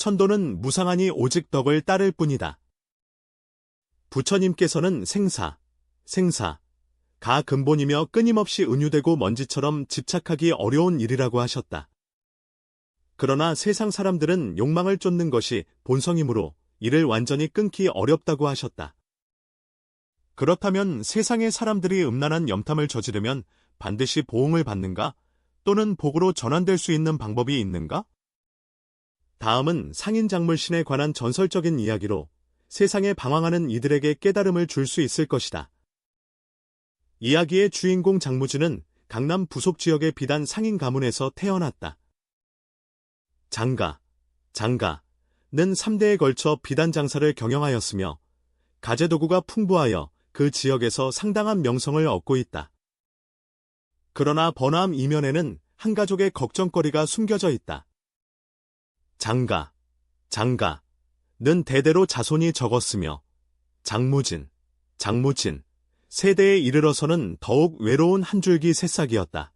천도는 무상하니 오직 덕을 따를 뿐이다. 부처님께서는 생사, 가 근본이며 끊임없이 은유되고 먼지처럼 집착하기 어려운 일이라고 하셨다. 그러나 세상 사람들은 욕망을 쫓는 것이 본성이므로 이를 완전히 끊기 어렵다고 하셨다. 그렇다면 세상의 사람들이 음란한 염탐을 저지르면 반드시 보응을 받는가? 또는 복으로 전환될 수 있는 방법이 있는가? 다음은 상인작물신에 관한 전설적인 이야기로 세상에 방황하는 이들에게 깨달음을 줄 수 있을 것이다. 이야기의 주인공 장무진은 강남 부속 지역의 비단 상인 가문에서 태어났다. 장가는 3대에 걸쳐 비단 장사를 경영하였으며 가재도구가 풍부하여 그 지역에서 상당한 명성을 얻고 있다. 그러나 번화함 이면에는 한 가족의 걱정거리가 숨겨져 있다. 장가는 대대로 자손이 적었으며 장무진 세대에 이르러서는 더욱 외로운 한 줄기 새싹이었다.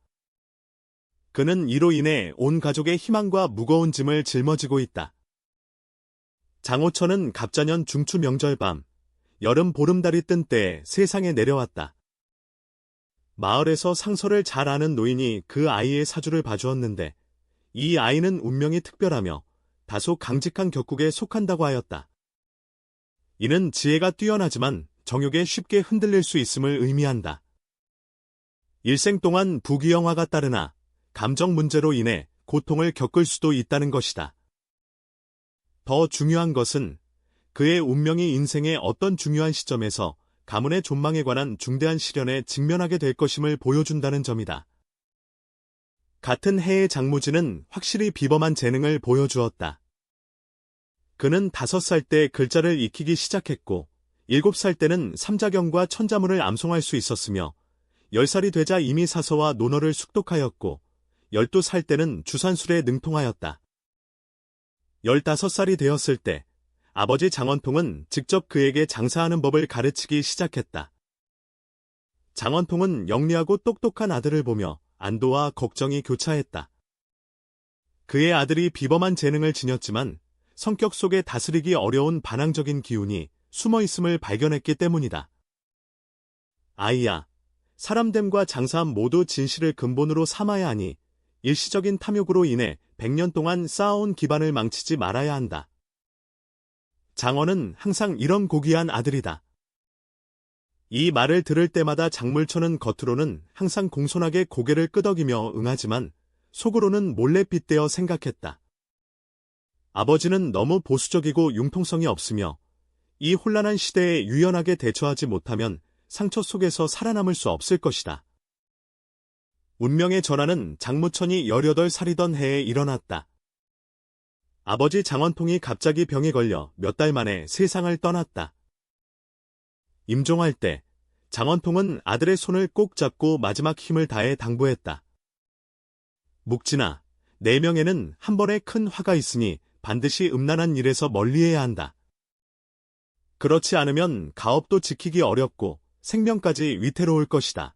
그는 이로 인해 온 가족의 희망과 무거운 짐을 짊어지고 있다. 장호천은 갑자년 중추 명절 밤, 여름 보름달이 뜬 때에 세상에 내려왔다. 마을에서 상서를 잘 아는 노인이 그 아이의 사주를 봐주었는데 이 아이는 운명이 특별하며 다소 강직한 격국에 속한다고 하였다. 이는 지혜가 뛰어나지만 정욕에 쉽게 흔들릴 수 있음을 의미한다. 일생 동안 부귀영화가 따르나 감정 문제로 인해 고통을 겪을 수도 있다는 것이다. 더 중요한 것은 그의 운명이 인생의 어떤 중요한 시점에서 가문의 존망에 관한 중대한 시련에 직면하게 될 것임을 보여준다는 점이다. 같은 해의 장무진은 확실히 비범한 재능을 보여주었다. 그는 5살 때 글자를 익히기 시작했고 7살 때는 삼자경과 천자문을 암송할 수 있었으며 10살이 되자 이미 사서와 논어를 숙독하였고 12살 때는 주산술에 능통하였다. 15살이 되었을 때 아버지 장원통은 직접 그에게 장사하는 법을 가르치기 시작했다. 장원통은 영리하고 똑똑한 아들을 보며 안도와 걱정이 교차했다. 그의 아들이 비범한 재능을 지녔지만 성격 속에 다스리기 어려운 반항적인 기운이 숨어있음을 발견했기 때문이다. 아이야, 사람됨과 장사함 모두 진실을 근본으로 삼아야 하니 일시적인 탐욕으로 인해 100년 동안 쌓아온 기반을 망치지 말아야 한다. 장원은 항상 이런 고귀한 아들이다. 이 말을 들을 때마다 장물천은 겉으로는 항상 공손하게 고개를 끄덕이며 응하지만 속으로는 몰래 빗대어 생각했다. 아버지는 너무 보수적이고 융통성이 없으며 이 혼란한 시대에 유연하게 대처하지 못하면 상처 속에서 살아남을 수 없을 것이다. 운명의 전환은 장무천이 18살이던 해에 일어났다. 아버지 장원통이 갑자기 병에 걸려 몇 달 만에 세상을 떠났다. 임종할 때 장원통은 아들의 손을 꼭 잡고 마지막 힘을 다해 당부했다. 묵진아, 내 명에는 한 번에 큰 화가 있으니 반드시 음란한 일에서 멀리해야 한다. 그렇지 않으면 가업도 지키기 어렵고 생명까지 위태로울 것이다.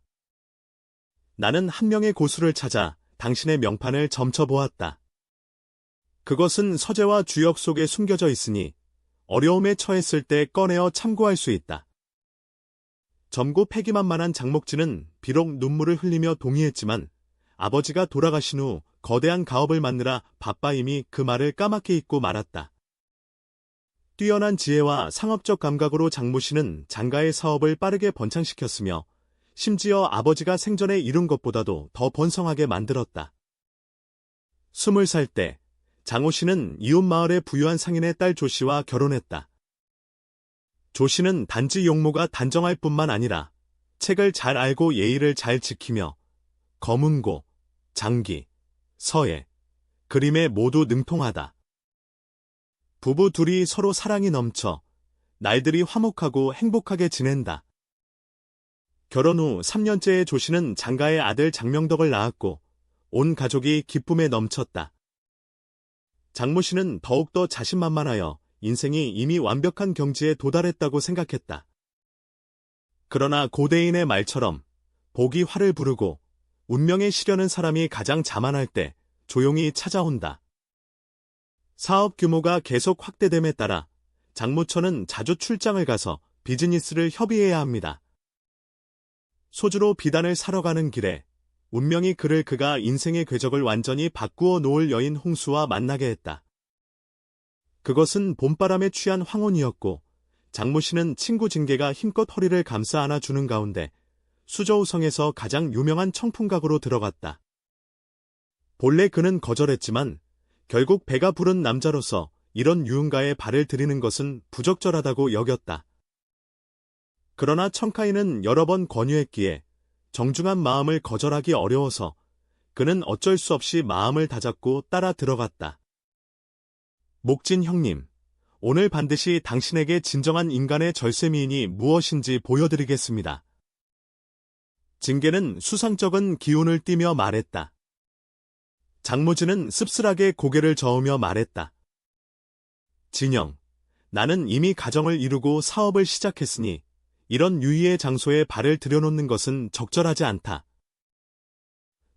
나는 한 명의 고수를 찾아 당신의 명판을 점쳐보았다. 그것은 서재와 주역 속에 숨겨져 있으니 어려움에 처했을 때 꺼내어 참고할 수 있다. 점고 패기만만한 장목진은 비록 눈물을 흘리며 동의했지만 아버지가 돌아가신 후 거대한 가업을 맡느라 바빠 이미 그 말을 까맣게 잊고 말았다. 뛰어난 지혜와 상업적 감각으로 장무씨는 장가의 사업을 빠르게 번창시켰으며 심지어 아버지가 생전에 이룬 것보다도 더 번성하게 만들었다. 20살 때 장호씨는 이웃마을의 부유한 상인의 딸 조씨와 결혼했다. 조씨는 단지 용모가 단정할 뿐만 아니라 책을 잘 알고 예의를 잘 지키며 검은고, 장기, 서예, 그림에 모두 능통하다. 부부 둘이 서로 사랑이 넘쳐 날들이 화목하고 행복하게 지낸다. 결혼 후 3년째의 조씨는 장가의 아들 장명덕을 낳았고 온 가족이 기쁨에 넘쳤다. 장모씨는 더욱더 자신만만하여 인생이 이미 완벽한 경지에 도달했다고 생각했다. 그러나 고대인의 말처럼 복이 활을 부르고 운명에 시려는 사람이 가장 자만할 때 조용히 찾아온다. 사업 규모가 계속 확대됨에 따라 장무천은 자주 출장을 가서 비즈니스를 협의해야 합니다. 소주로 비단을 사러 가는 길에 운명이 그가 인생의 궤적을 완전히 바꾸어 놓을 여인 홍수와 만나게 했다. 그것은 봄바람에 취한 황혼이었고 장모 씨는 친구 징계가 힘껏 허리를 감싸 안아주는 가운데 수저우성에서 가장 유명한 청풍각으로 들어갔다. 본래 그는 거절했지만 결국 배가 부른 남자로서 이런 유흥가에 발을 들이는 것은 부적절하다고 여겼다. 그러나 청카이는 여러 번 권유했기에 정중한 마음을 거절하기 어려워서 그는 어쩔 수 없이 마음을 다잡고 따라 들어갔다. 목진 형님, 오늘 반드시 당신에게 진정한 인간의 절세미인이 무엇인지 보여드리겠습니다. 징계는 수상쩍은 기운을 띠며 말했다. 장무진은 씁쓸하게 고개를 저으며 말했다. 진영, 나는 이미 가정을 이루고 사업을 시작했으니 이런 유의의 장소에 발을 들여놓는 것은 적절하지 않다.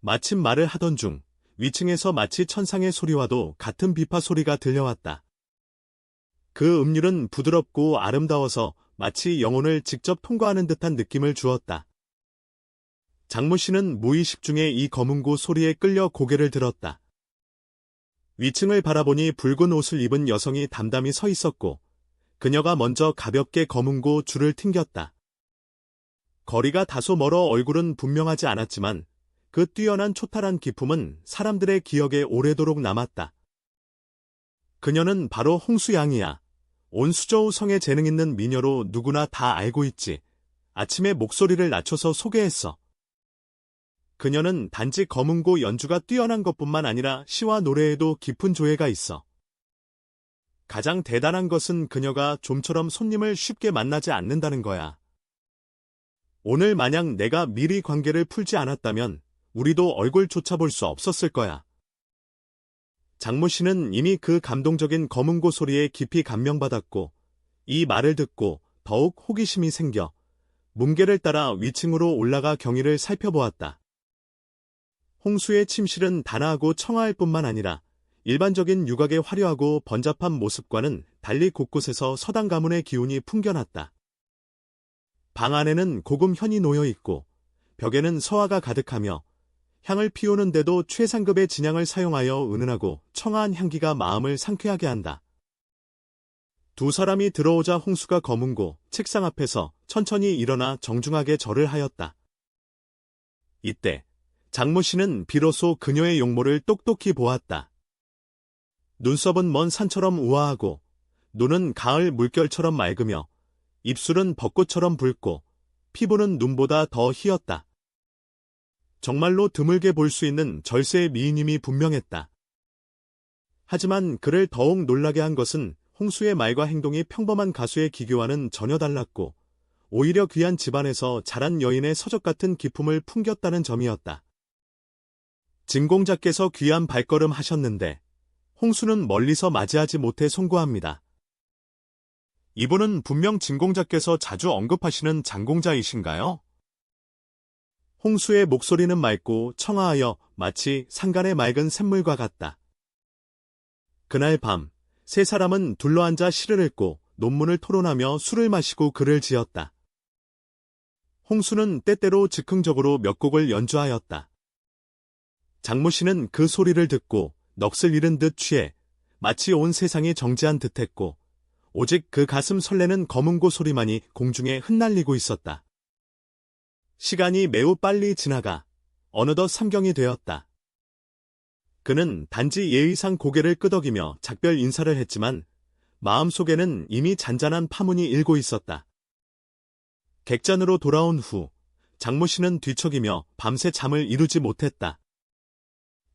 마침 말을 하던 중 위층에서 마치 천상의 소리와도 같은 비파 소리가 들려왔다. 그 음률은 부드럽고 아름다워서 마치 영혼을 직접 통과하는 듯한 느낌을 주었다. 장무 씨는 무의식 중에 이 검은고 소리에 끌려 고개를 들었다. 위층을 바라보니 붉은 옷을 입은 여성이 담담히 서 있었고 그녀가 먼저 가볍게 검은고 줄을 튕겼다. 거리가 다소 멀어 얼굴은 분명하지 않았지만 그 뛰어난 초탈한 기품은 사람들의 기억에 오래도록 남았다. 그녀는 바로 홍수양이야. 온 수저우 성에 재능 있는 미녀로 누구나 다 알고 있지. 아침에 목소리를 낮춰서 소개했어. 그녀는 단지 검은고 연주가 뛰어난 것뿐만 아니라 시와 노래에도 깊은 조예가 있어. 가장 대단한 것은 그녀가 좀처럼 손님을 쉽게 만나지 않는다는 거야. 오늘 만약 내가 미리 관계를 풀지 않았다면 우리도 얼굴조차 볼 수 없었을 거야. 장모 씨는 이미 그 감동적인 검은고 소리에 깊이 감명받았고 이 말을 듣고 더욱 호기심이 생겨 문계를 따라 위층으로 올라가 경위를 살펴보았다. 홍수의 침실은 단아하고 청아할 뿐만 아니라 일반적인 유곽의 화려하고 번잡한 모습과는 달리 곳곳에서 서당 가문의 기운이 풍겨났다. 방 안에는 고금 현이 놓여 있고 벽에는 서화가 가득하며 향을 피우는데도 최상급의 진향을 사용하여 은은하고 청아한 향기가 마음을 상쾌하게 한다. 두 사람이 들어오자 홍수가 검은고 책상 앞에서 천천히 일어나 정중하게 절을 하였다. 이때 장모 씨는 비로소 그녀의 용모를 똑똑히 보았다. 눈썹은 먼 산처럼 우아하고 눈은 가을 물결처럼 맑으며 입술은 벚꽃처럼 붉고 피부는 눈보다 더 희었다. 정말로 드물게 볼 수 있는 절세의 미인임이 분명했다. 하지만 그를 더욱 놀라게 한 것은 홍수의 말과 행동이 평범한 가수의 기교와는 전혀 달랐고 오히려 귀한 집안에서 자란 여인의 서적 같은 기품을 풍겼다는 점이었다. 진공자께서 귀한 발걸음 하셨는데 홍수는 멀리서 맞이하지 못해 송구합니다. 이분은 분명 진공자께서 자주 언급하시는 장공자이신가요? 홍수의 목소리는 맑고 청아하여 마치 산간의 맑은 샘물과 같다. 그날 밤, 세 사람은 둘러앉아 시를 읽고 논문을 토론하며 술을 마시고 글을 지었다. 홍수는 때때로 즉흥적으로 몇 곡을 연주하였다. 장모 씨는 그 소리를 듣고 넋을 잃은 듯 취해 마치 온 세상이 정지한 듯했고 오직 그 가슴 설레는 검은고 소리만이 공중에 흩날리고 있었다. 시간이 매우 빨리 지나가 어느덧 삼경이 되었다. 그는 단지 예의상 고개를 끄덕이며 작별 인사를 했지만 마음속에는 이미 잔잔한 파문이 일고 있었다. 객잔으로 돌아온 후 장모 씨는 뒤척이며 밤새 잠을 이루지 못했다.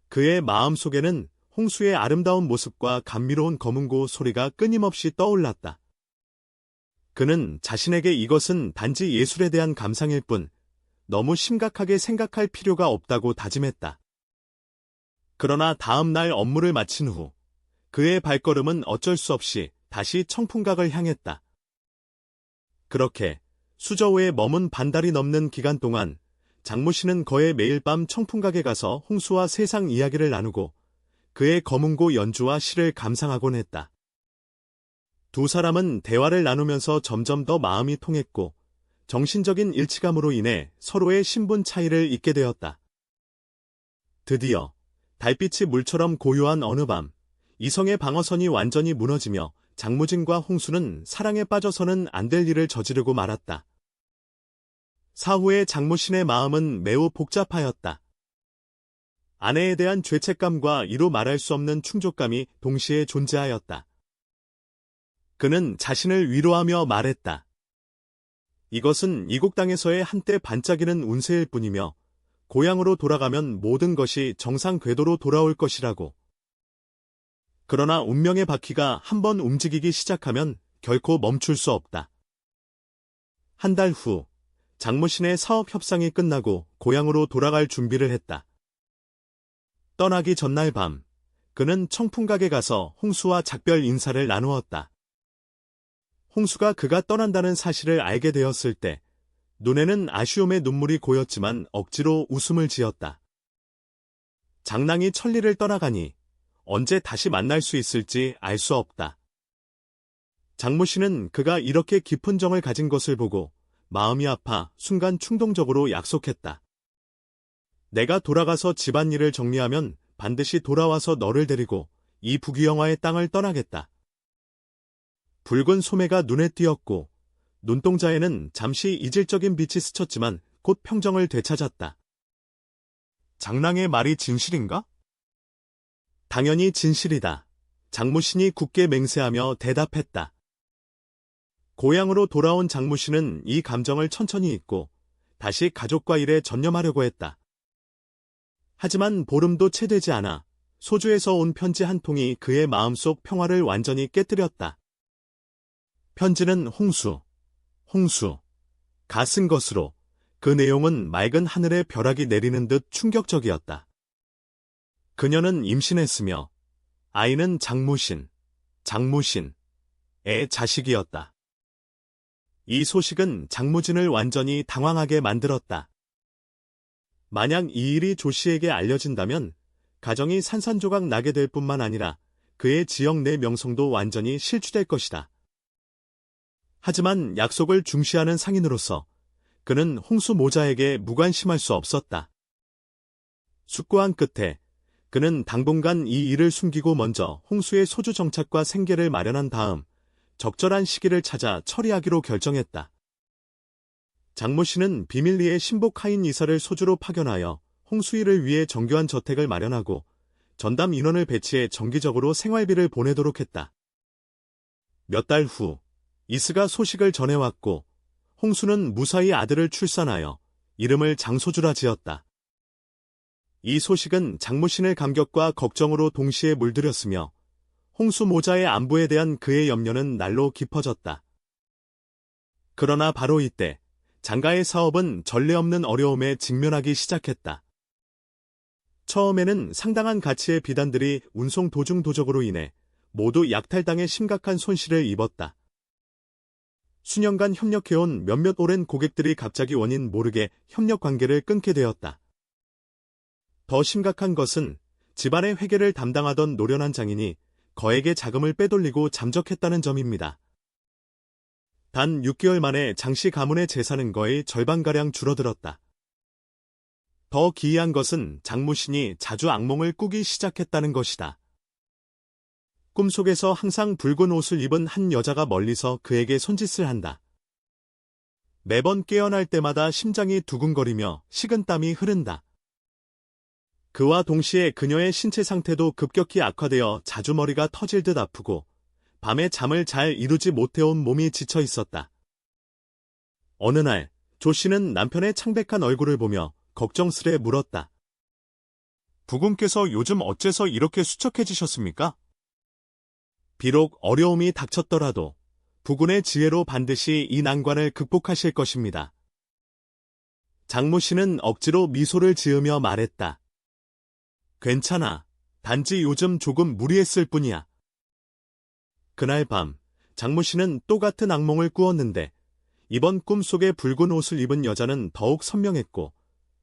그의 마음속에는 홍수의 아름다운 모습과 감미로운 검은고 소리가 끊임없이 떠올랐다. 그는 자신에게 이것은 단지 예술에 대한 감상일 뿐 너무 심각하게 생각할 필요가 없다고 다짐했다. 그러나 다음 날 업무를 마친 후 그의 발걸음은 어쩔 수 없이 다시 청풍각을 향했다. 그렇게 수저우에 머문 반달이 넘는 기간 동안 장모 씨는 거의 매일 밤 청풍각에 가서 홍수와 세상 이야기를 나누고 그의 검은고 연주와 시를 감상하곤 했다. 두 사람은 대화를 나누면서 점점 더 마음이 통했고 정신적인 일치감으로 인해 서로의 신분 차이를 잊게 되었다. 드디어 달빛이 물처럼 고요한 어느 밤, 이성의 방어선이 완전히 무너지며 장무진과 홍수는 사랑에 빠져서는 안 될 일을 저지르고 말았다. 사후에 장무신의 마음은 매우 복잡하였다. 아내에 대한 죄책감과 이루 말할 수 없는 충족감이 동시에 존재하였다. 그는 자신을 위로하며 말했다. 이것은 이국 땅에서의 한때 반짝이는 운세일 뿐이며 고향으로 돌아가면 모든 것이 정상 궤도로 돌아올 것이라고. 그러나 운명의 바퀴가 한번 움직이기 시작하면 결코 멈출 수 없다. 한 달 후, 장무신의 사업 협상이 끝나고 고향으로 돌아갈 준비를 했다. 떠나기 전날 밤, 그는 청풍각에 가서 홍수와 작별 인사를 나누었다. 홍수가 그가 떠난다는 사실을 알게 되었을 때 눈에는 아쉬움의 눈물이 고였지만 억지로 웃음을 지었다. 장랑이 천리를 떠나가니 언제 다시 만날 수 있을지 알 수 없다. 장무신은 그가 이렇게 깊은 정을 가진 것을 보고 마음이 아파 순간 충동적으로 약속했다. 내가 돌아가서 집안일을 정리하면 반드시 돌아와서 너를 데리고 이 부귀영화의 땅을 떠나겠다. 붉은 소매가 눈에 띄었고 눈동자에는 잠시 이질적인 빛이 스쳤지만 곧 평정을 되찾았다. 장랑의 말이 진실인가? 당연히 진실이다. 장무신이 굳게 맹세하며 대답했다. 고향으로 돌아온 장무신은 이 감정을 천천히 잊고 다시 가족과 일에 전념하려고 했다. 하지만 보름도 채 되지 않아 소주에서 온 편지 한 통이 그의 마음속 평화를 완전히 깨뜨렸다. 편지는 홍수가 쓴 것으로 그 내용은 맑은 하늘에 벼락이 내리는 듯 충격적이었다. 그녀는 임신했으며 아이는 장무신의 자식이었다. 이 소식은 장무진을 완전히 당황하게 만들었다. 만약 이 일이 조 씨에게 알려진다면 가정이 산산조각 나게 될 뿐만 아니라 그의 지역 내 명성도 완전히 실추될 것이다. 하지만 약속을 중시하는 상인으로서 그는 홍수 모자에게 무관심할 수 없었다. 숙고한 끝에 그는 당분간 이 일을 숨기고 먼저 홍수의 소주 정착과 생계를 마련한 다음 적절한 시기를 찾아 처리하기로 결정했다. 장무신은 비밀리에 신복 하인 이사를 소주로 파견하여 홍수일을 위해 정교한 저택을 마련하고 전담 인원을 배치해 정기적으로 생활비를 보내도록 했다. 몇 달 후, 이스가 소식을 전해왔고 홍수는 무사히 아들을 출산하여 이름을 장소주라 지었다. 이 소식은 장무신의 감격과 걱정으로 동시에 물들였으며 홍수 모자의 안부에 대한 그의 염려는 날로 깊어졌다. 그러나 바로 이때 장가의 사업은 전례 없는 어려움에 직면하기 시작했다. 처음에는 상당한 가치의 비단들이 운송 도중 도적으로 인해 모두 약탈당해 심각한 손실을 입었다. 수년간 협력해온 몇몇 오랜 고객들이 갑자기 원인 모르게 협력 관계를 끊게 되었다. 더 심각한 것은 집안의 회계를 담당하던 노련한 장인이 거액의 자금을 빼돌리고 잠적했다는 점입니다. 단 6개월 만에 장씨 가문의 재산은 거의 절반가량 줄어들었다. 더 기이한 것은 장무신이 자주 악몽을 꾸기 시작했다는 것이다. 꿈속에서 항상 붉은 옷을 입은 한 여자가 멀리서 그에게 손짓을 한다. 매번 깨어날 때마다 심장이 두근거리며 식은땀이 흐른다. 그와 동시에 그녀의 신체 상태도 급격히 악화되어 자주 머리가 터질 듯 아프고 밤에 잠을 잘 이루지 못해온 몸이 지쳐 있었다. 어느 날 조 씨는 남편의 창백한 얼굴을 보며 걱정스레 물었다. 부군께서 요즘 어째서 이렇게 수척해지셨습니까? 비록 어려움이 닥쳤더라도 부군의 지혜로 반드시 이 난관을 극복하실 것입니다. 장무 씨는 억지로 미소를 지으며 말했다. 괜찮아. 단지 요즘 조금 무리했을 뿐이야. 그날 밤, 장무 씨는 또 같은 악몽을 꾸었는데 이번 꿈속에 붉은 옷을 입은 여자는 더욱 선명했고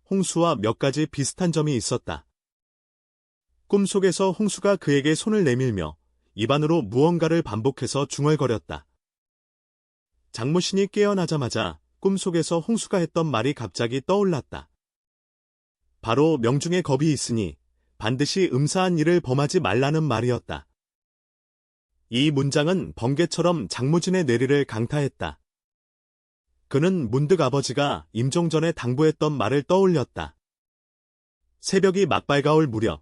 홍수와 몇 가지 비슷한 점이 있었다. 꿈속에서 홍수가 그에게 손을 내밀며 입안으로 무언가를 반복해서 중얼거렸다. 장모신이 깨어나자마자 꿈속에서 홍수가 했던 말이 갑자기 떠올랐다. 바로 명중에 겁이 있으니 반드시 음사한 일을 범하지 말라는 말이었다. 이 문장은 번개처럼 장무진의 뇌리를 강타했다. 그는 문득 아버지가 임종 전에 당부했던 말을 떠올렸다. 새벽이 맞밝아올 무렵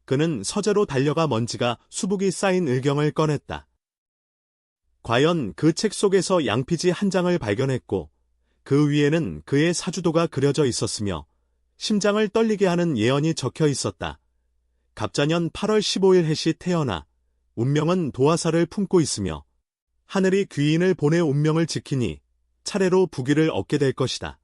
그는 서재로 달려가 먼지가 수북이 쌓인 을경을 꺼냈다. 과연 그 책 속에서 양피지 한 장을 발견했고 그 위에는 그의 사주도가 그려져 있었으며 심장을 떨리게 하는 예언이 적혀 있었다. 갑자년 8월 15일 해시 태어나 운명은 도화살을 품고 있으며 하늘이 귀인을 보내 운명을 지키니 차례로 부귀를 얻게 될 것이다.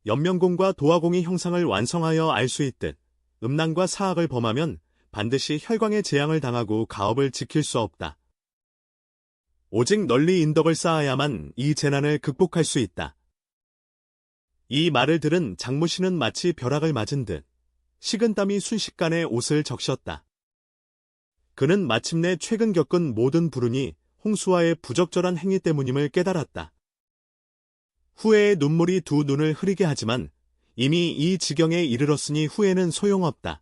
연명공과 도화공이 형상을 완성하여 알 수 있듯 음란과 사악을 범하면 반드시 혈광의 재앙을 당하고 가업을 지킬 수 없다. 오직 널리 인덕을 쌓아야만 이 재난을 극복할 수 있다. 이 말을 들은 장무신은 마치 벼락을 맞은 듯 식은땀이 순식간에 옷을 적셨다. 그는 마침내 최근 겪은 모든 불운이 홍수와의 부적절한 행위 때문임을 깨달았다. 후회의 눈물이 두 눈을 흐리게 하지만 이미 이 지경에 이르렀으니 후회는 소용없다.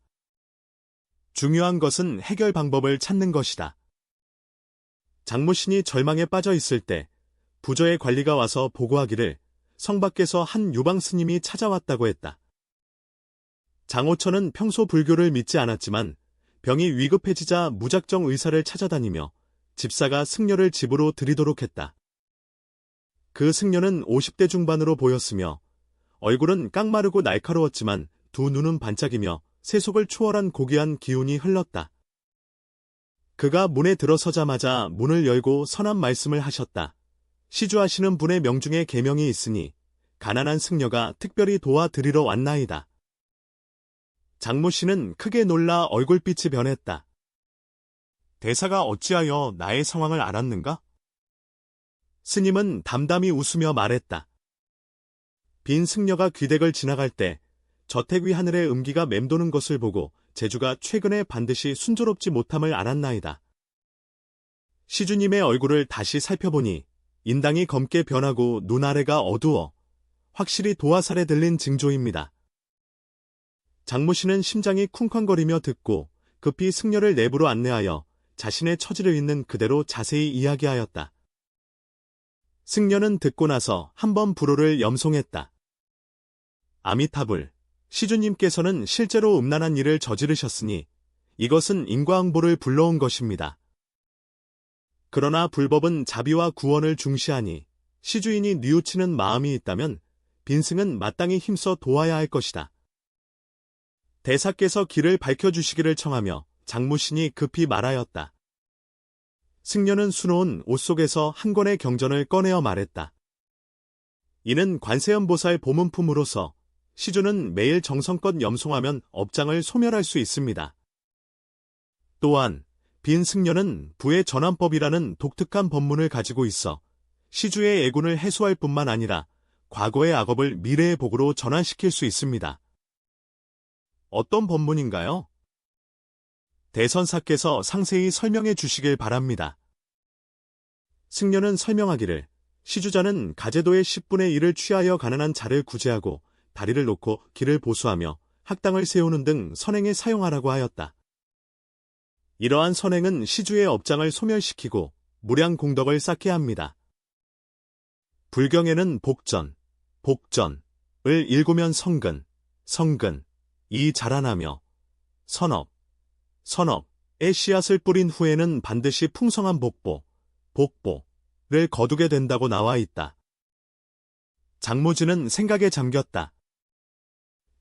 중요한 것은 해결 방법을 찾는 것이다. 장무신이 절망에 빠져 있을 때 부저의 관리가 와서 보고하기를 성 밖에서 한 유방 스님이 찾아왔다고 했다. 장호천은 평소 불교를 믿지 않았지만 병이 위급해지자 무작정 의사를 찾아다니며 집사가 승려를 집으로 들이도록 했다. 그 승려는 50대 중반으로 보였으며 얼굴은 깡마르고 날카로웠지만 두 눈은 반짝이며 세속을 초월한 고귀한 기운이 흘렀다. 그가 문에 들어서자마자 문을 열고 선한 말씀을 하셨다. 시주하시는 분의 명중에 계명이 있으니 가난한 승려가 특별히 도와드리러 왔나이다. 장무씨는 크게 놀라 얼굴빛이 변했다. 대사가 어찌하여 나의 상황을 알았는가? 스님은 담담히 웃으며 말했다. 빈 승려가 귀댁을 지나갈 때 저택 위 하늘에 음기가 맴도는 것을 보고 제주가 최근에 반드시 순조롭지 못함을 알았나이다. 시주님의 얼굴을 다시 살펴보니 인당이 검게 변하고 눈 아래가 어두워 확실히 도화살에 들린 징조입니다. 장무씨는 심장이 쿵쾅거리며 듣고 급히 승려를 내부로 안내하여 자신의 처지를 있는 그대로 자세히 이야기하였다. 승려는 듣고 나서 한번 불호를 염송했다. 아미타불, 시주님께서는 실제로 음란한 일을 저지르셨으니 이것은 인과응보를 불러온 것입니다. 그러나 불법은 자비와 구원을 중시하니 시주인이 뉘우치는 마음이 있다면 빈승은 마땅히 힘써 도와야 할 것이다. 대사께서 길을 밝혀주시기를 청하며 장무신이 급히 말하였다. 승려는 수놓은 옷 속에서 한 권의 경전을 꺼내어 말했다. 이는 관세음보살 보문품으로서 시주는 매일 정성껏 염송하면 업장을 소멸할 수 있습니다. 또한 빈 승려는 부의 전환법이라는 독특한 법문을 가지고 있어 시주의 애군을 해소할 뿐만 아니라 과거의 악업을 미래의 복으로 전환시킬 수 있습니다. 어떤 법문인가요? 대선사께서 상세히 설명해 주시길 바랍니다. 승려는 설명하기를 시주자는 가제도의 10분의 1을 취하여 가난한 자를 구제하고 다리를 놓고 길을 보수하며 학당을 세우는 등 선행에 사용하라고 하였다. 이러한 선행은 시주의 업장을 소멸시키고 무량 공덕을 쌓게 합니다. 불경에는 복전, 복전을 읽으면 성근, 성근, 이 자라나며 선업, 선업의 씨앗을 뿌린 후에는 반드시 풍성한 복보, 복보를 거두게 된다고 나와 있다. 장무진은 생각에 잠겼다.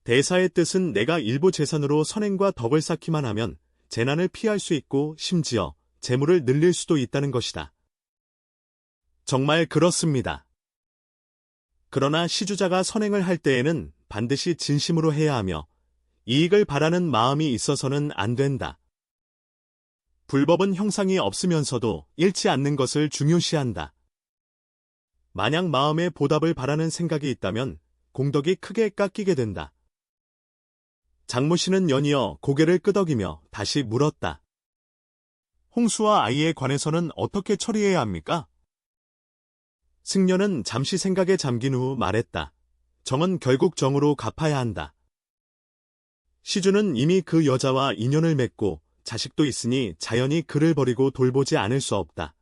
대사의 뜻은 내가 일부 재산으로 선행과 덕을 쌓기만 하면 재난을 피할 수 있고 심지어 재물을 늘릴 수도 있다는 것이다. 정말 그렇습니다. 그러나 시주자가 선행을 할 때에는 반드시 진심으로 해야 하며 이익을 바라는 마음이 있어서는 안 된다. 불법은 형상이 없으면서도 잃지 않는 것을 중요시한다. 만약 마음에 보답을 바라는 생각이 있다면 공덕이 크게 깎이게 된다. 장모씨는 연이어 고개를 끄덕이며 다시 물었다. 홍수와 아이에 관해서는 어떻게 처리해야 합니까? 승려는 잠시 생각에 잠긴 후 말했다. 정은 결국 정으로 갚아야 한다. 시주는 이미 그 여자와 인연을 맺고 자식도 있으니 자연히 그를 버리고 돌보지 않을 수 없다.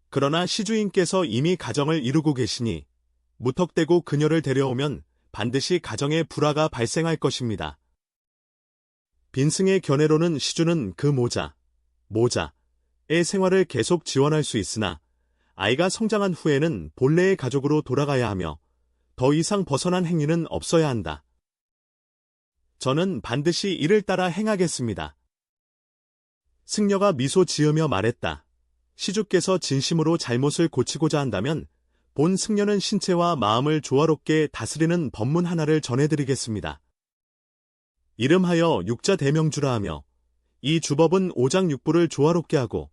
그러나 시주인께서 이미 가정을 이루고 계시니 무턱대고 그녀를 데려오면 반드시 가정에 불화가 발생할 것입니다. 빈승의 견해로는 시주는 그 모자의 생활을 계속 지원할 수 있으나 아이가 성장한 후에는 본래의 가족으로 돌아가야 하며 더 이상 벗어난 행위는 없어야 한다. 저는 반드시 이를 따라 행하겠습니다. 승려가 미소 지으며 말했다. 시주께서 진심으로 잘못을 고치고자 한다면 본 승려는 신체와 마음을 조화롭게 다스리는 법문 하나를 전해드리겠습니다. 이름하여 육자대명주라 하며 이 주법은 오장육부를 조화롭게 하고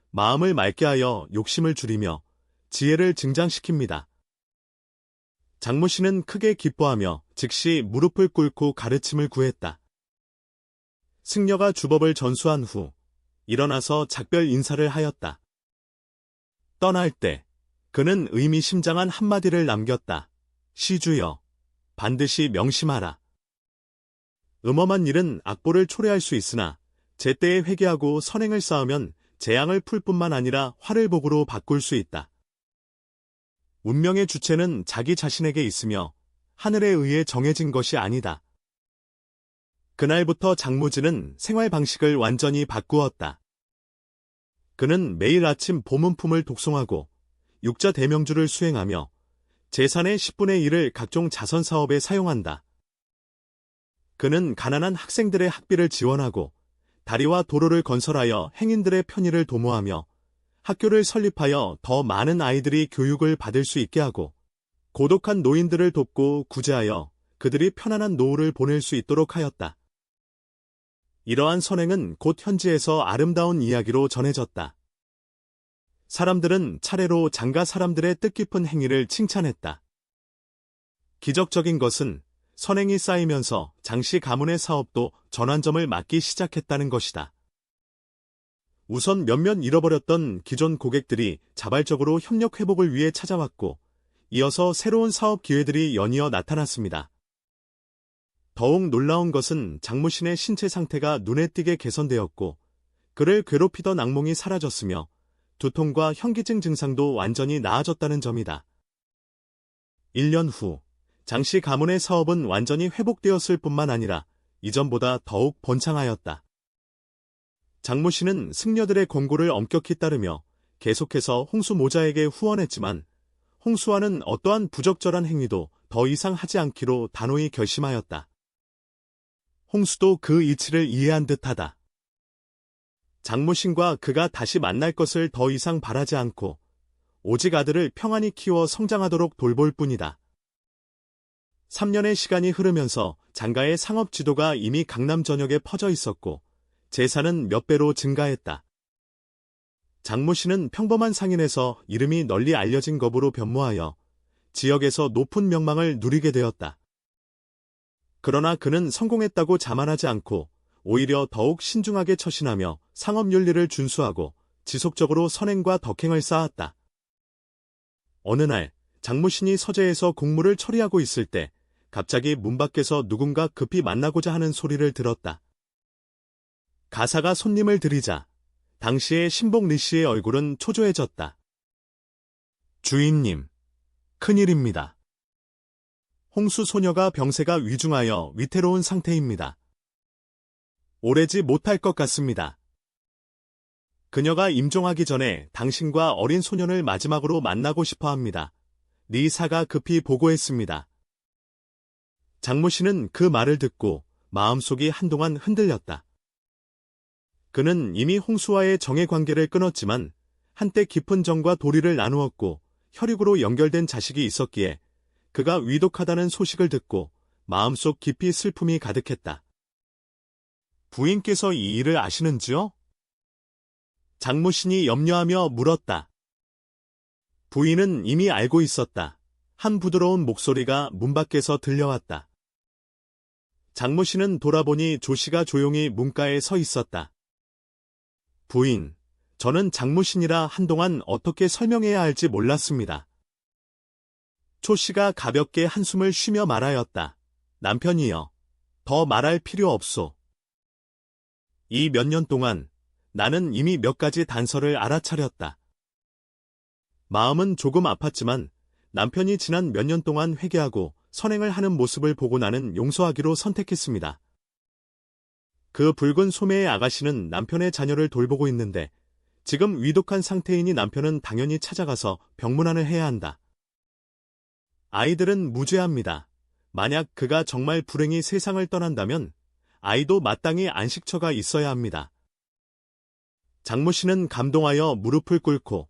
마음을 맑게 하여 욕심을 줄이며 지혜를 증장시킵니다. 장모씨는 크게 기뻐하며 즉시 무릎을 꿇고 가르침을 구했다. 승려가 주법을 전수한 후 일어나서 작별 인사를 하였다. 떠날 때 그는 의미심장한 한마디를 남겼다. 시주여, 반드시 명심하라. 음험한 일은 악보를 초래할 수 있으나 제때에 회개하고 선행을 쌓으면 재앙을 풀 뿐만 아니라 화를 복으로 바꿀 수 있다. 운명의 주체는 자기 자신에게 있으며 하늘에 의해 정해진 것이 아니다. 그날부터 장무지는 생활 방식을 완전히 바꾸었다. 그는 매일 아침 보문품을 독송하고 육자 대명주를 수행하며 재산의 10분의 1을 각종 자선 사업에 사용한다. 그는 가난한 학생들의 학비를 지원하고 다리와 도로를 건설하여 행인들의 편의를 도모하며 학교를 설립하여 더 많은 아이들이 교육을 받을 수 있게 하고 고독한 노인들을 돕고 구제하여 그들이 편안한 노후를 보낼 수 있도록 하였다. 이러한 선행은 곧 현지에서 아름다운 이야기로 전해졌다. 사람들은 차례로 장가 사람들의 뜻깊은 행위를 칭찬했다. 기적적인 것은 선행이 쌓이면서 장씨 가문의 사업도 전환점을 맞기 시작했다는 것이다. 우선 몇몇 잃어버렸던 기존 고객들이 자발적으로 협력 회복을 위해 찾아왔고 이어서 새로운 사업 기회들이 연이어 나타났습니다. 더욱 놀라운 것은 장무신의 신체 상태가 눈에 띄게 개선되었고 그를 괴롭히던 악몽이 사라졌으며 두통과 현기증 증상도 완전히 나아졌다는 점이다. 1년 후 장씨 가문의 사업은 완전히 회복되었을 뿐만 아니라 이전보다 더욱 번창하였다. 장무씨는 승려들의 권고를 엄격히 따르며 계속해서 홍수 모자에게 후원했지만 홍수와는 어떠한 부적절한 행위도 더 이상 하지 않기로 단호히 결심하였다. 홍수도 그 이치를 이해한 듯하다. 장무신과 그가 다시 만날 것을 더 이상 바라지 않고 오직 아들을 평안히 키워 성장하도록 돌볼 뿐이다. 3년의 시간이 흐르면서 장가의 상업 지도가 이미 강남 전역에 퍼져 있었고 재산은 몇 배로 증가했다. 장무씨는 평범한 상인에서 이름이 널리 알려진 겁으로 변모하여 지역에서 높은 명망을 누리게 되었다. 그러나 그는 성공했다고 자만하지 않고 오히려 더욱 신중하게 처신하며 상업윤리를 준수하고 지속적으로 선행과 덕행을 쌓았다. 어느 날 장무신이 서재에서 공무를 처리하고 있을 때 갑자기 문 밖에서 누군가 급히 만나고자 하는 소리를 들었다. 가사가 손님을 들이자 당시의 신복 리씨의 얼굴은 초조해졌다. 주인님, 큰일입니다. 홍수 소녀가 병세가 위중하여 위태로운 상태입니다. 오래지 못할 것 같습니다. 그녀가 임종하기 전에 당신과 어린 소년을 마지막으로 만나고 싶어 합니다. 리사가 급히 보고했습니다. 장무씨는 그 말을 듣고 마음속이 한동안 흔들렸다. 그는 이미 홍수와의 정의 관계를 끊었지만 한때 깊은 정과 도리를 나누었고 혈육으로 연결된 자식이 있었기에 그가 위독하다는 소식을 듣고 마음속 깊이 슬픔이 가득했다. 부인께서 이 일을 아시는지요? 장무신이 염려하며 물었다. 부인은 이미 알고 있었다. 한 부드러운 목소리가 문 밖에서 들려왔다. 장모 씨는 돌아보니 조 씨가 조용히 문가에 서 있었다. 부인, 저는 장모신이라 한동안 어떻게 설명해야 할지 몰랐습니다. 조 씨가 가볍게 한숨을 쉬며 말하였다. 남편이여, 더 말할 필요 없소. 이 몇 년 동안 나는 이미 몇 가지 단서를 알아차렸다. 마음은 조금 아팠지만 남편이 지난 몇 년 동안 회개하고 선행을 하는 모습을 보고 나는 용서하기로 선택했습니다. 그 붉은 소매의 아가씨는 남편의 자녀를 돌보고 있는데 지금 위독한 상태이니 남편은 당연히 찾아가서 병문안을 해야 한다. 아이들은 무죄합니다. 만약 그가 정말 불행히 세상을 떠난다면 아이도 마땅히 안식처가 있어야 합니다. 장모 씨는 감동하여 무릎을 꿇고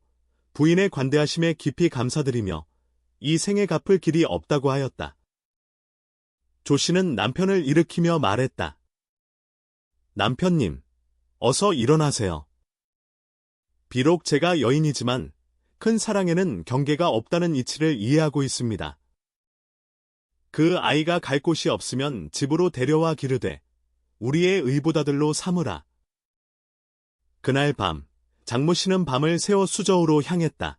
부인의 관대하심에 깊이 감사드리며 이 생에 갚을 길이 없다고 하였다. 조 씨는 남편을 일으키며 말했다. 남편님, 어서 일어나세요. 비록 제가 여인이지만 큰 사랑에는 경계가 없다는 이치를 이해하고 있습니다. 그 아이가 갈 곳이 없으면 집으로 데려와 기르되 우리의 의보다들로 삼으라. 그날 밤, 장모 씨는 밤을 새워 수저우로 향했다.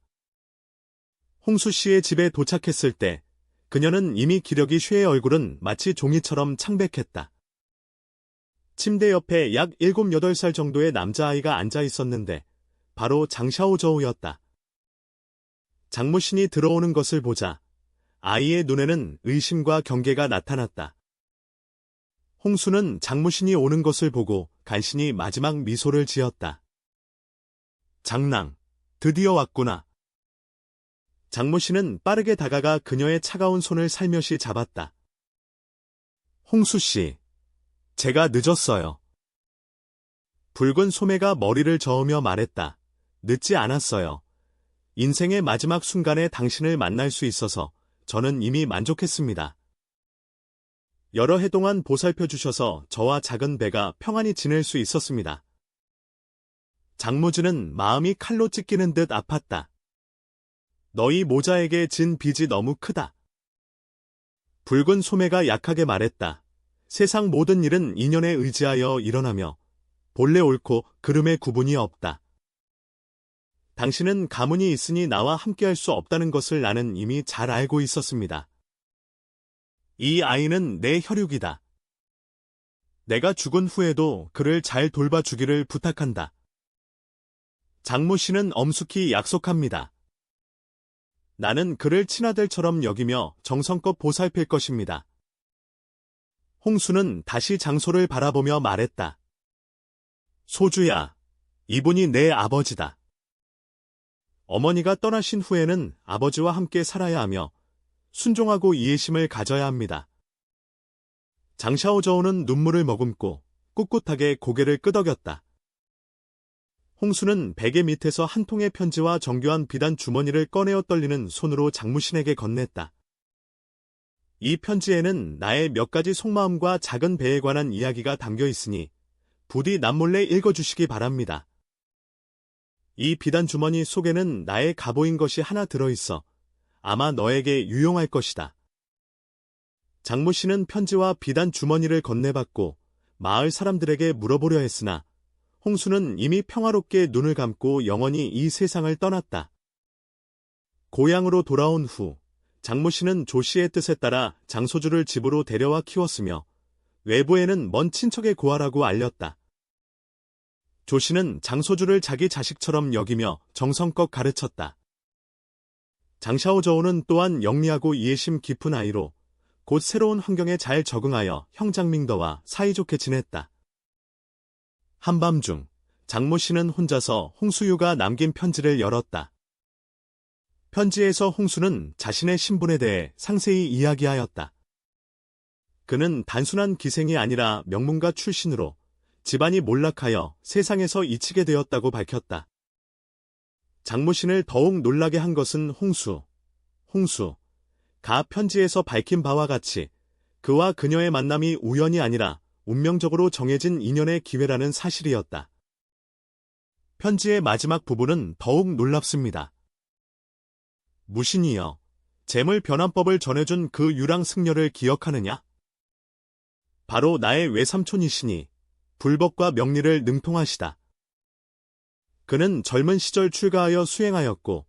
홍수 씨의 집에 도착했을 때 그녀는 이미 기력이 쇠의 얼굴은 마치 종이처럼 창백했다. 침대 옆에 약 7, 8살 정도의 남자아이가 앉아 있었는데 바로 장샤오저우였다. 장모신이 들어오는 것을 보자 아이의 눈에는 의심과 경계가 나타났다. 홍수는 장모신이 오는 것을 보고 간신히 마지막 미소를 지었다. 장랑, 드디어 왔구나. 장모신은 빠르게 다가가 그녀의 차가운 손을 살며시 잡았다. 홍수씨, 제가 늦었어요. 붉은 소매가 머리를 저으며 말했다. 늦지 않았어요. 인생의 마지막 순간에 당신을 만날 수 있어서 저는 이미 만족했습니다. 여러 해 동안 보살펴 주셔서 저와 작은 배가 평안히 지낼 수 있었습니다. 장무즈는 마음이 칼로 찢기는 듯 아팠다. 너희 모자에게 진 빚이 너무 크다. 붉은 소매가 약하게 말했다. 세상 모든 일은 인연에 의지하여 일어나며 본래 옳고 그름의 구분이 없다. 당신은 가문이 있으니 나와 함께할 수 없다는 것을 나는 이미 잘 알고 있었습니다. 이 아이는 내 혈육이다. 내가 죽은 후에도 그를 잘 돌봐주기를 부탁한다. 장모 씨는 엄숙히 약속합니다. 나는 그를 친아들처럼 여기며 정성껏 보살필 것입니다. 홍수는 다시 장소를 바라보며 말했다. 소주야, 이분이 내 아버지다. 어머니가 떠나신 후에는 아버지와 함께 살아야 하며 순종하고 이해심을 가져야 합니다. 장샤오저우는 눈물을 머금고 꿋꿋하게 고개를 끄덕였다. 홍수는 베개 밑에서 한 통의 편지와 정교한 비단 주머니를 꺼내어 떨리는 손으로 장무신에게 건넸다. 이 편지에는 나의 몇 가지 속마음과 작은 배에 관한 이야기가 담겨 있으니 부디 남몰래 읽어주시기 바랍니다. 이 비단 주머니 속에는 나의 갑오인 것이 하나 들어있어 아마 너에게 유용할 것이다. 장모 씨는 편지와 비단 주머니를 건네받고 마을 사람들에게 물어보려 했으나 홍수는 이미 평화롭게 눈을 감고 영원히 이 세상을 떠났다. 고향으로 돌아온 후 장모 씨는 조 씨의 뜻에 따라 장소주를 집으로 데려와 키웠으며 외부에는 먼 친척의 고아라고 알렸다. 조 씨는 장소주를 자기 자식처럼 여기며 정성껏 가르쳤다. 장샤오저우는 또한 영리하고 이해심 깊은 아이로 곧 새로운 환경에 잘 적응하여 형 장밍더와 사이좋게 지냈다. 한밤중 장모 씨는 혼자서 홍수유가 남긴 편지를 열었다. 편지에서 홍수는 자신의 신분에 대해 상세히 이야기하였다. 그는 단순한 기생이 아니라 명문가 출신으로 집안이 몰락하여 세상에서 잊히게 되었다고 밝혔다. 장모신을 더욱 놀라게 한 것은 홍수. 가 편지에서 밝힌 바와 같이 그와 그녀의 만남이 우연이 아니라 운명적으로 정해진 인연의 기회라는 사실이었다. 편지의 마지막 부분은 더욱 놀랍습니다. 무신이여, 재물 변환법을 전해준 그 유랑 승려를 기억하느냐? 바로 나의 외삼촌이시니 불법과 명리를 능통하시다. 그는 젊은 시절 출가하여 수행하였고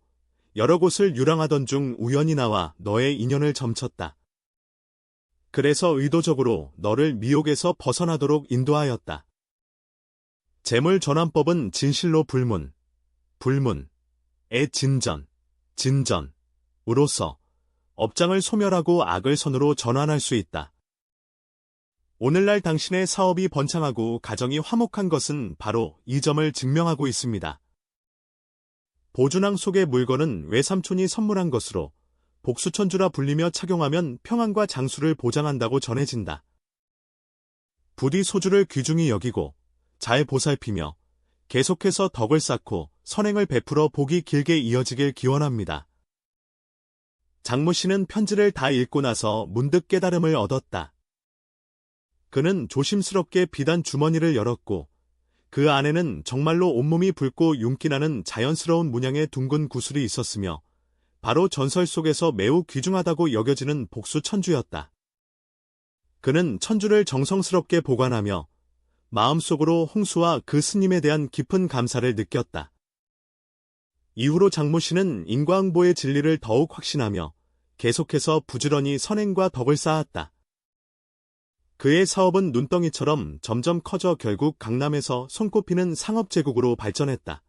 여러 곳을 유랑하던 중 우연히 나와 너의 인연을 점쳤다. 그래서 의도적으로 너를 미혹에서 벗어나도록 인도하였다. 재물전환법은 진실로 불문, 불문의 진전, 진전으로서 업장을 소멸하고 악을 선으로 전환할 수 있다. 오늘날 당신의 사업이 번창하고 가정이 화목한 것은 바로 이 점을 증명하고 있습니다. 보존항 속의 물건은 외삼촌이 선물한 것으로 복수천주라 불리며 착용하면 평안과 장수를 보장한다고 전해진다. 부디 소주를 귀중히 여기고 잘 보살피며 계속해서 덕을 쌓고 선행을 베풀어 복이 길게 이어지길 기원합니다. 장모 씨는 편지를 다 읽고 나서 문득 깨달음을 얻었다. 그는 조심스럽게 비단 주머니를 열었고 그 안에는 정말로 온몸이 붉고 윤기나는 자연스러운 문양의 둥근 구슬이 있었으며 바로 전설 속에서 매우 귀중하다고 여겨지는 복수천주였다. 그는 천주를 정성스럽게 보관하며 마음속으로 홍수와 그 스님에 대한 깊은 감사를 느꼈다. 이후로 장모 씨는 인과응보의 진리를 더욱 확신하며 계속해서 부지런히 선행과 덕을 쌓았다. 그의 사업은 눈덩이처럼 점점 커져 결국 강남에서 손꼽히는 상업제국으로 발전했다.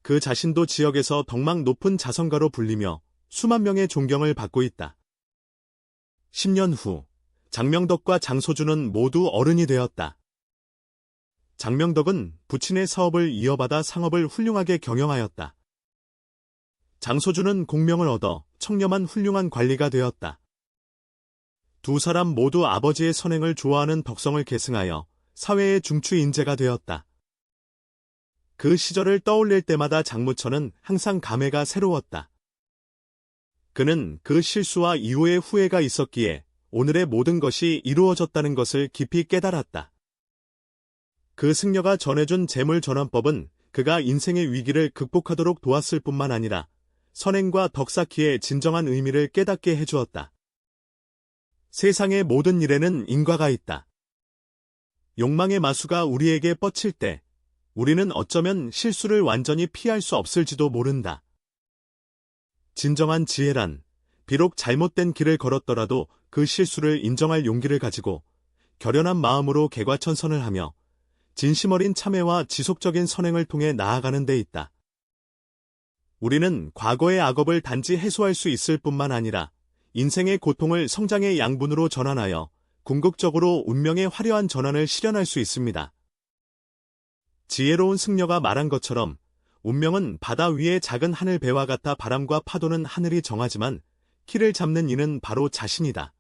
그 자신도 지역에서 덕망 높은 자선가로 불리며 수만 명의 존경을 받고 있다. 10년 후 장명덕과 장소주는 모두 어른이 되었다. 장명덕은 부친의 사업을 이어받아 상업을 훌륭하게 경영하였다. 장소주는 공명을 얻어 청렴한 훌륭한 관리가 되었다. 두 사람 모두 아버지의 선행을 좋아하는 덕성을 계승하여 사회의 중추 인재가 되었다. 그 시절을 떠올릴 때마다 장무천은 항상 감회가 새로웠다. 그는 그 실수와 이후의 후회가 있었기에 오늘의 모든 것이 이루어졌다는 것을 깊이 깨달았다. 그 승려가 전해준 재물전환법은 그가 인생의 위기를 극복하도록 도왔을 뿐만 아니라 선행과 덕 쌓기의 진정한 의미를 깨닫게 해주었다. 세상의 모든 일에는 인과가 있다. 욕망의 마수가 우리에게 뻗칠 때 우리는 어쩌면 실수를 완전히 피할 수 없을지도 모른다. 진정한 지혜란 비록 잘못된 길을 걸었더라도 그 실수를 인정할 용기를 가지고 결연한 마음으로 개과천선을 하며 진심 어린 참회와 지속적인 선행을 통해 나아가는 데 있다. 우리는 과거의 악업을 단지 해소할 수 있을 뿐만 아니라 인생의 고통을 성장의 양분으로 전환하여 궁극적으로 운명의 화려한 전환을 실현할 수 있습니다. 지혜로운 승려가 말한 것처럼 운명은 바다 위의 작은 하늘배와 같아 바람과 파도는 하늘이 정하지만 키를 잡는 이는 바로 자신이다.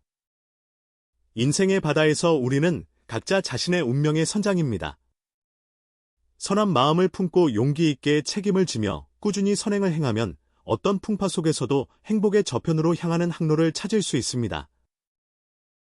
인생의 바다에서 우리는 각자 자신의 운명의 선장입니다. 선한 마음을 품고 용기 있게 책임을 지며 꾸준히 선행을 행하면 어떤 풍파 속에서도 행복의 저편으로 향하는 항로를 찾을 수 있습니다.